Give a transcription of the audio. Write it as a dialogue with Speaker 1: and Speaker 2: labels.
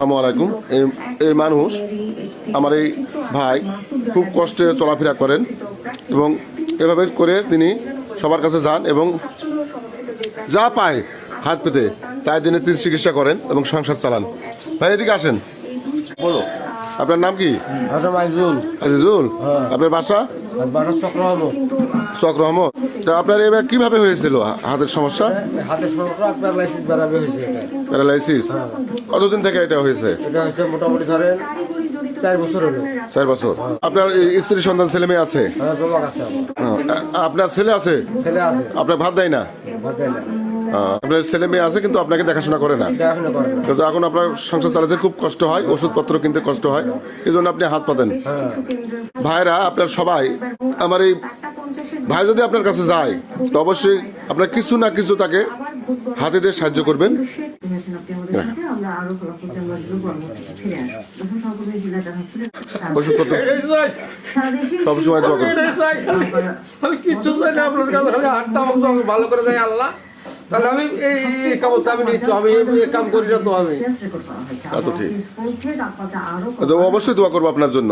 Speaker 1: আসসালামু আলাইকুম। এই মানুষ আমার এই ভাই খুব কষ্টে চলাফেরা করেন এবং এভাবে করে তিনি সবার কাছে যান এবং যা পায় হাত পেতে তাই দিনে তিনি চিকিৎসা করেন এবং সংসার চালান। ভাই এদিকে আসেন।
Speaker 2: বলো।
Speaker 1: আপনার নাম কি?
Speaker 2: আজিজুল।
Speaker 1: আজিজুল। আপনার বাসা?
Speaker 2: চক্র আহমদ।
Speaker 1: চক্র আহমদ। তা আপনার এবার কিভাবে হয়েছিল হাতের সমস্যা?
Speaker 2: হাতের সমস্যা প্যারালাইসিস বেড়াবে হয়েছে।
Speaker 1: প্যারালাইসিস কতদিন থেকে এটা হয়েছে?
Speaker 2: এটা হচ্ছে মোটামুটি ধরেন 4 বছর হলো।
Speaker 1: 4 বছর। আপনার স্ত্রী সন্তান ছেলে মেয়ে আছে?
Speaker 2: হ্যাঁ, বাবা আছে আমার।
Speaker 1: আপনার ছেলে আছে?
Speaker 2: ছেলে আছে।
Speaker 1: আপনার ভাত দেয় না?
Speaker 2: ভাত দেয় না।
Speaker 1: আপনার ছেলে মেয়ে আছে কিন্তু আপনাকে দেখাশোনা করে না।
Speaker 2: দেখাশোনা করে না।
Speaker 1: কিন্তু এখন আপনার সংসার চালাতে খুব কষ্ট হয়, ওষুধপত্র কিনতে কষ্ট হয়, এই জন্য আপনি হাত পাতেন।
Speaker 2: হ্যাঁ।
Speaker 1: ভাইরা আপনার সবাই আমার এই ভাই যদি আপনার কাছে যায় তো অবশ্যই আপনার কিছু না কিছু তাকে হাতে দিয়ে সাহায্য করবেন। ওষুধপত্র সবসময় দোয়া করবেন।
Speaker 2: আমি কিচ্ছু চাই না আপনার কাছে, খালি হাতটা আমাকে ভালো করে দেয় আল্লাহ। তাহলে আমি এই কাম তো আমি নিচ্ছি, আমি এই কাম করি না তো আমি।
Speaker 1: তা তো ঠিক, অবশ্যই দোয়া করবো আপনার জন্য।